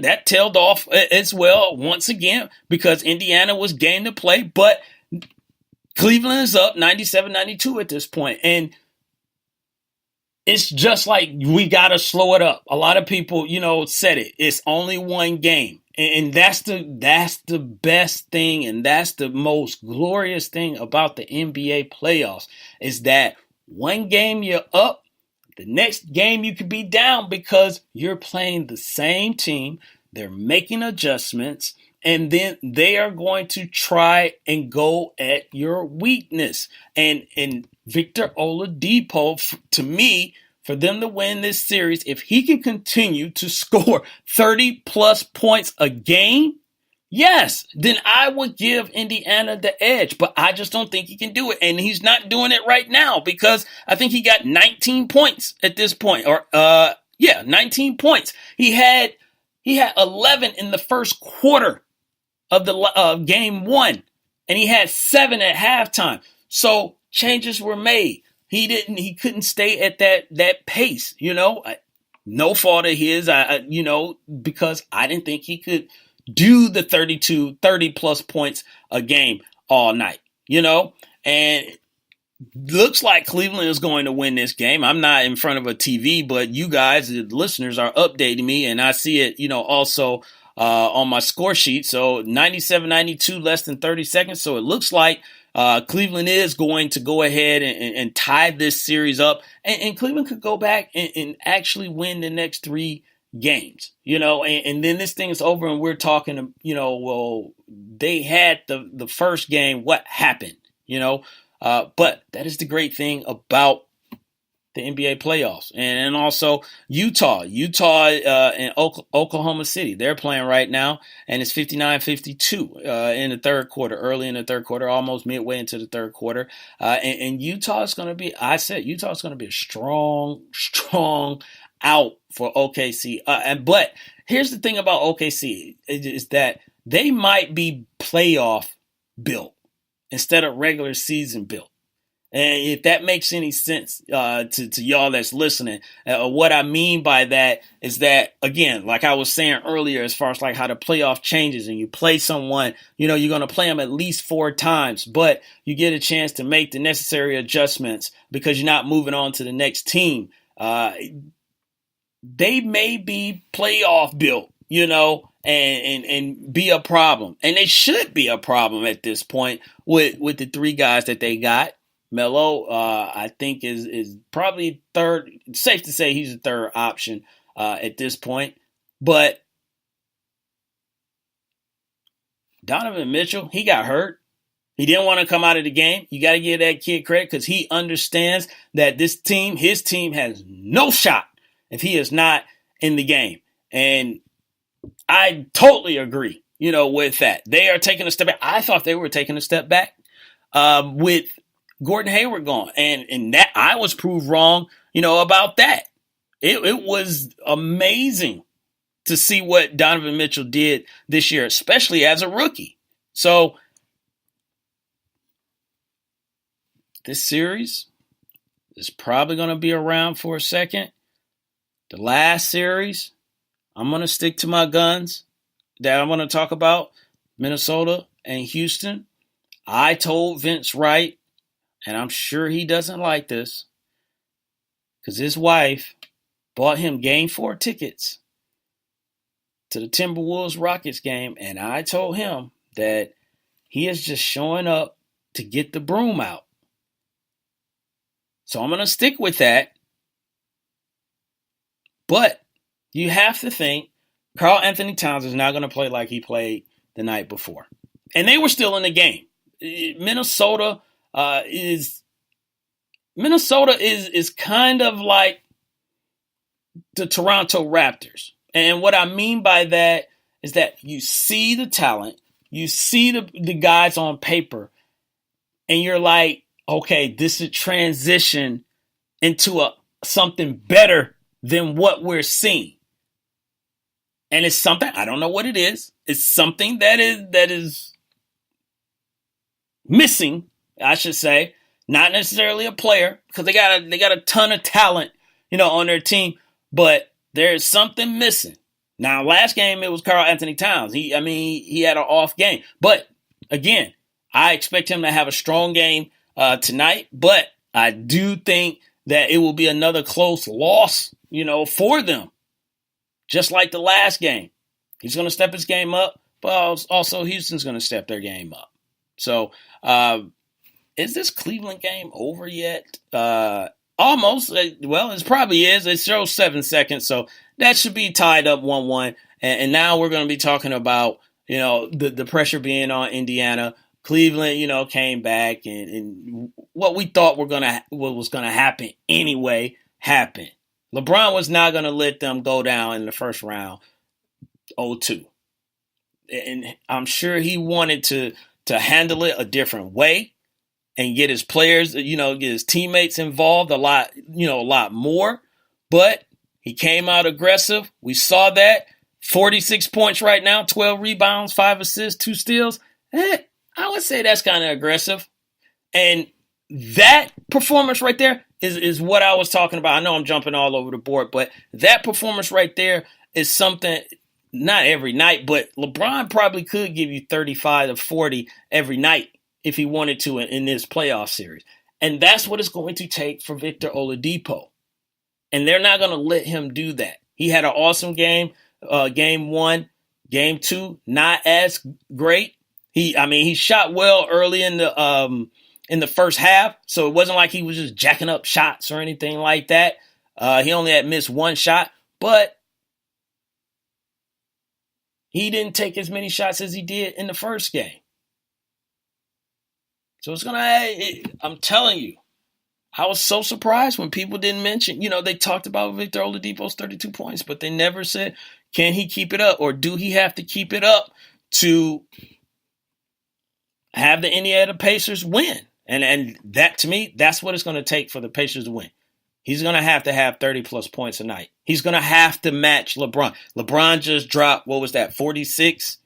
that tailed off as well once again because Indiana was game to play, but Cleveland is up 97-92 at this point. And it's just like we got to slow it up. A lot of people, said it. It's only one game. And that's the best thing, and that's the most glorious thing about the NBA playoffs is that one game you're up, the next game you could be down because you're playing the same team. They're making adjustments, and then they are going to try and go at your weakness. And Victor Oladipo, to me, for them to win this series, if he can continue to score 30 plus points a game, yes, then I would give Indiana the edge, but I just don't think he can do it. And he's not doing it right now because I think he got 19 points at this point, 19 points. He had 11 in the first quarter of the game one, and he had 7 at halftime. So changes were made. He couldn't stay at that pace, no fault of his, because I didn't think he could do the 30 plus points a game all night, and looks like Cleveland is going to win this game. I'm not in front of a TV, but you guys, the listeners, are updating me, and I see it, also on my score sheet. So 97-92, less than 30 seconds. So it looks like Cleveland is going to go ahead and tie this series up, and Cleveland could go back and actually win the next 3 games, and then this thing is over and we're talking, well, they had the first game, what happened, but that is the great thing about the NBA playoffs. And also Utah and Oklahoma City, they're playing right now, and it's 59-52 in the third quarter, early in the third quarter, almost midway into the third quarter. And Utah is going to be, Utah's going to be a strong out for OKC. But here's the thing about OKC is that they might be playoff built instead of regular season built. And if that makes any sense to y'all that's listening, what I mean by that is that, again, like I was saying earlier, as far as like how the playoff changes and you play someone, you're going to play them at least 4 times, but you get a chance to make the necessary adjustments because you're not moving on to the next team. They may be playoff built, and be a problem. And they should be a problem at this point with the 3 guys that they got. Melo, I think, is probably third. It's safe to say he's a third option at this point. But Donovan Mitchell, he got hurt. He didn't want to come out of the game. You got to give that kid credit because he understands that his team has no shot if he is not in the game. And I totally agree, with that. They are taking a step back. I thought they were taking a step back with Gordon Hayward gone. And that I was proved wrong, about that. It was amazing to see what Donovan Mitchell did this year, especially as a rookie. So this series is probably going to be around for a second. The last series, I'm going to stick to my guns that I'm going to talk about, Minnesota and Houston. I told Vince Wright, and I'm sure he doesn't like this, because his wife bought him Game 4 tickets to the Timberwolves Rockets game, and I told him that he is just showing up to get the broom out. So I'm going to stick with that. But you have to think Karl Anthony Towns is not going to play like he played the night before. And they were still in the game. Minnesota is kind of like the Toronto Raptors. And what I mean by that is that you see the talent, you see the guys on paper, and you're like, okay, this is transition into something better than what we're seeing. And it's something, I don't know what it is. It's something that is missing, I should say. Not necessarily a player, because they got a ton of talent, on their team, but there's something missing. Now, last game, it was Karl Anthony Towns. He had an off game. But, again, I expect him to have a strong game tonight. But I do think that it will be another close loss, for them. Just like the last game. He's going to step his game up, but also Houston's going to step their game up. So, is this Cleveland game over yet? Almost. Well, it probably is. It shows 7 seconds, so that should be tied up 1-1. And now we're going to be talking about, the pressure being on Indiana. Cleveland, came back, and what we thought what was going to happen anyway happened. LeBron was not going to let them go down in the first round 0-2. And I'm sure he wanted to handle it a different way and get his players, get his teammates involved a lot more. But he came out aggressive. We saw that. 46 points right now, 12 rebounds, 5 assists, 2 steals. I would say that's kind of aggressive. And that performance right there is what I was talking about. I know I'm jumping all over the board, but that performance right there is something, not every night, but LeBron probably could give you 35 to 40 every night if he wanted to in this playoff series. And that's what it's going to take for Victor Oladipo. And they're not going to let him do that. He had an awesome game, game 1, game 2, not as great. He shot well early in the first half, so it wasn't like he was just jacking up shots or anything like that. He only had missed 1 shot, but he didn't take as many shots as he did in the first game. So I'm telling you, I was so surprised when people didn't mention, they talked about Victor Oladipo's 32 points, but they never said, can he keep it up, or do he have to keep it up to have the Indiana Pacers win? And that, to me, that's what it's going to take for the Pacers to win. He's going to have 30-plus points a night. He's going to have to match LeBron. LeBron just dropped, 46?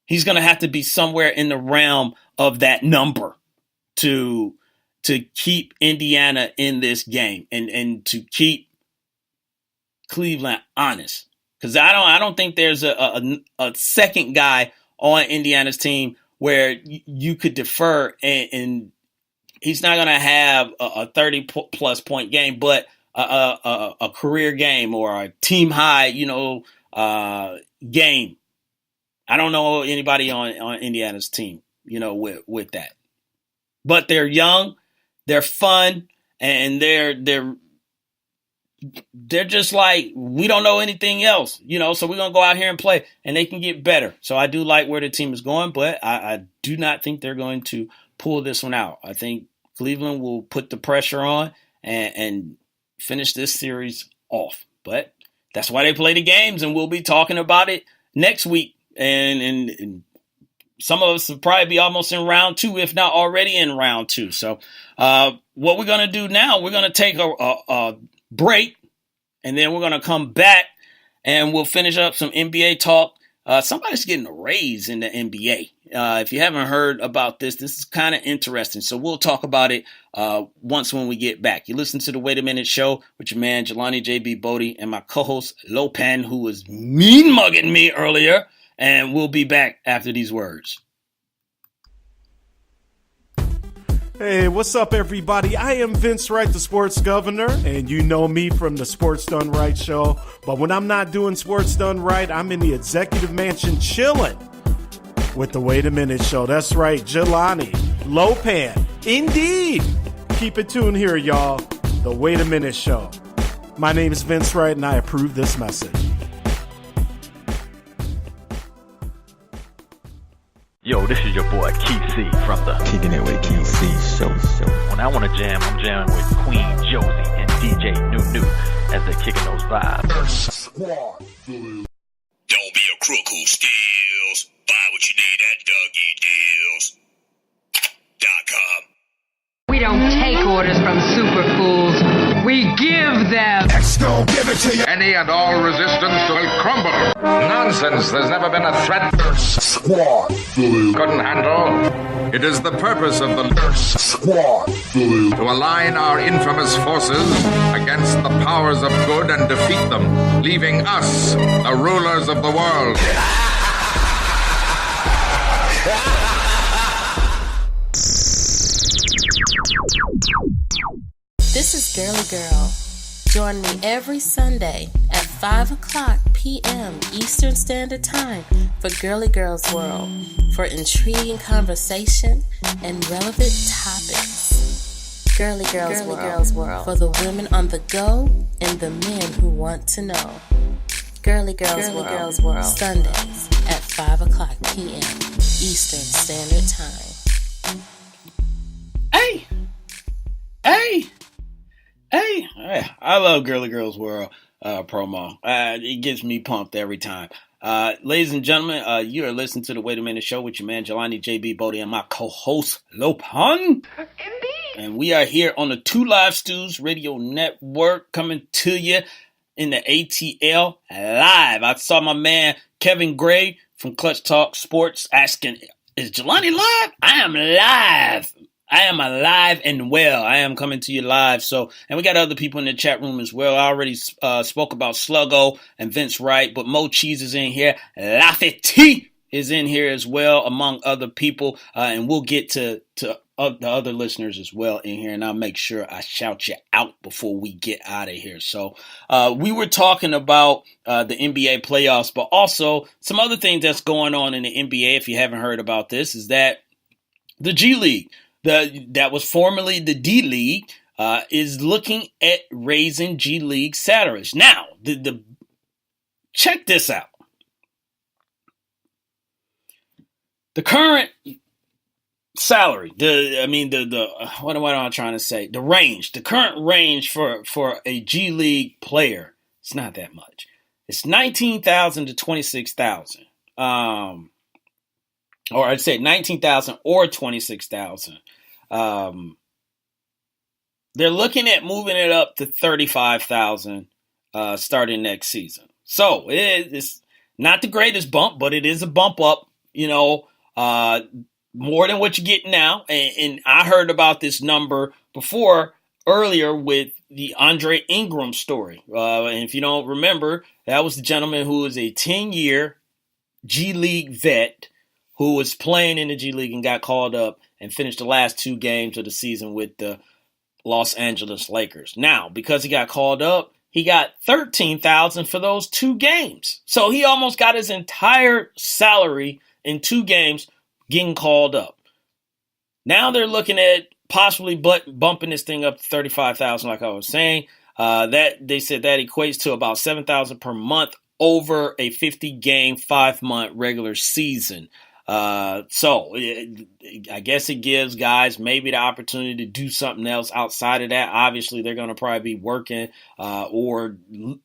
He's going to have to be somewhere in the realm of that number to keep Indiana in this game and to keep Cleveland honest. Because I don't think there's a second guy on Indiana's team where you could defer, and he's not going to have a 30-plus point game, but a career game or a team high, game. I don't know anybody on Indiana's team, with that. But they're young, they're fun, and they're just like, we don't know anything else, so we're going to go out here and play, and they can get better. So I do like where the team is going, but I do not think they're going to pull this one out. I think Cleveland will put the pressure on and finish this series off. But that's why they play the games, and we'll be talking about it next week. And some of us will probably be almost in round 2, if not already in round 2. So what we're going to do now, we're going to take a break, and then we're going to come back, and we'll finish up some NBA talk. Somebody's getting a raise in the NBA. If you haven't heard about this is kind of interesting. So we'll talk about it when we get back. You listen to the Wait a Minute Show with your man Jelani JB Bodie and my co-host Lopan, who was mean mugging me earlier. And we'll be back after these words. Hey, what's up, everybody? I am Vince Wright, the sports governor, and you know me from the Sports Done Right show. But when I'm not doing Sports Done Right, I'm in the executive mansion chilling with the Wait a Minute Show. That's right, Jelani, Lopan, indeed. Keep it tuned here, y'all. The Wait a Minute Show. My name is Vince Wright, and I approve this message. Yo, this is your boy Keith C from the Kicking It With Keith C show. When I want to jam, I'm jamming with Queen Josie and DJ New as they're kicking those vibes. Don't be a crook who steals. Buy what you need at DougieDeals.com. We don't take orders from super fools. We give them. Don't give it to you. Any and all resistance will crumble. Nonsense. There's never been a threat. Squad. Couldn't handle. It is the purpose of the Squad. to align our infamous forces against the powers of good and defeat them, leaving us, the rulers of the world. This is Girly Girl. Join me every Sunday at 5 o'clock p.m. Eastern Standard Time for Girly Girl's World for intriguing conversation and relevant topics. Girly Girl's World for the women on the go and the men who want to know. Girly Girl's World Sundays at 5 o'clock p.m. Eastern Standard Time. Hey, I love Girly Girls World promo. It gets me pumped every time. Ladies and gentlemen, you are listening to the Wait a Minute Show with your man Jelani JB Bodie and my co-host Lopan. Indeed. And we are here on the Two Live Stews Radio Network coming to you in the ATL live. I saw my man Kevin Gray from Clutch Talk Sports asking, is Jelani live? I am live. I am alive and well. I am coming to you live. So, and we got other people in the chat room as well. I already spoke about Sluggo and Vince Wright, but Mo Cheese is in here. Lafayette is in here as well, among other people. And we'll get to the other listeners as well in here. And I'll make sure I shout you out before we get out of here. So, we were talking about the NBA playoffs, but also some other things that's going on in the NBA. If you haven't heard about this, is that the G League, that was formerly the D League, is looking at raising G League salaries. Now, check this out. The current salary, what am I trying to say? The range, the current range for a G League player, it's not that much. It's $19,000 to $26,000. Or I'd say $19,000 or $26,000. They're looking at moving it up to $35,000 starting next season. So it's not the greatest bump, but it is a bump up, more than what you get now. And I heard about this number earlier with the Andre Ingram story. And if you don't remember, that was the gentleman who was a 10-year G League vet who was playing in the G League and got called up and finished the last 2 games of the season with the Los Angeles Lakers. Now, because he got called up, he got $13,000 for those 2 games. So he almost got his entire salary in 2 games getting called up. Now they're looking at possibly bumping this thing up to $35,000, like I was saying. That they said that equates to about $7,000 per month over a 50-game, 5-month regular season. So I guess it gives guys maybe the opportunity to do something else outside of that. Obviously, they're going to probably be working or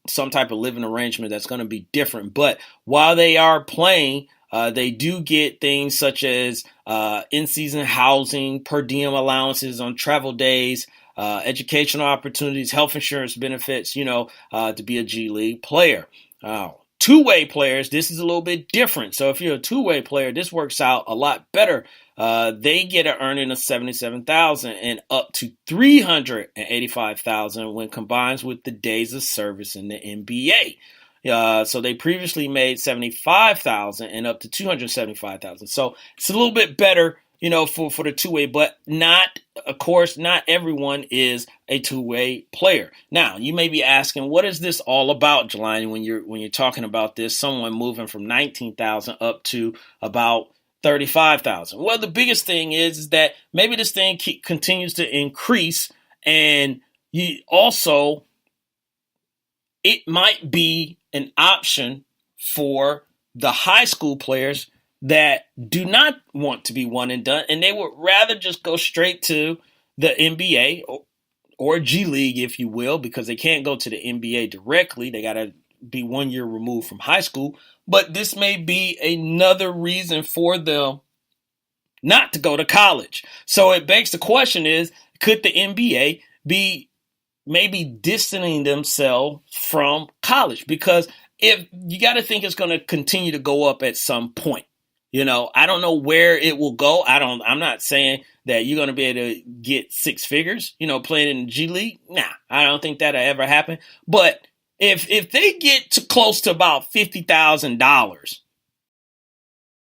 some type of living arrangement that's going to be different. But while they are playing, they do get things such as in-season housing, per diem allowances on travel days, educational opportunities, health insurance benefits, to be a G League player. Two-way players, this is a little bit different. So if you're a two-way player, this works out a lot better. They get an earning of $77,000 and up to $385,000 when combined with the days of service in the NBA. So they previously made $75,000 and up to $275,000. So it's a little bit better, for the two-way, but of course, not everyone is a two-way player. Now, you may be asking, what is this all about, Jelani, when you're talking about this, someone moving from $19,000 up to about $35,000? Well, the biggest thing is that maybe this thing continues to increase, and it might be an option for the high school players that do not want to be one and done, and they would rather just go straight to the NBA or G League, if you will, because they can't go to the NBA directly. They got to be 1 year removed from high school. But this may be another reason for them not to go to college. So it begs the question is, could the NBA be maybe distancing themselves from college? Because if you got to think it's going to continue to go up at some point. I don't know where it will go. I'm not saying that you're going to be able to get six figures, playing in the G League. Nah, I don't think that'll ever happen. But if they get to close to about $50,000,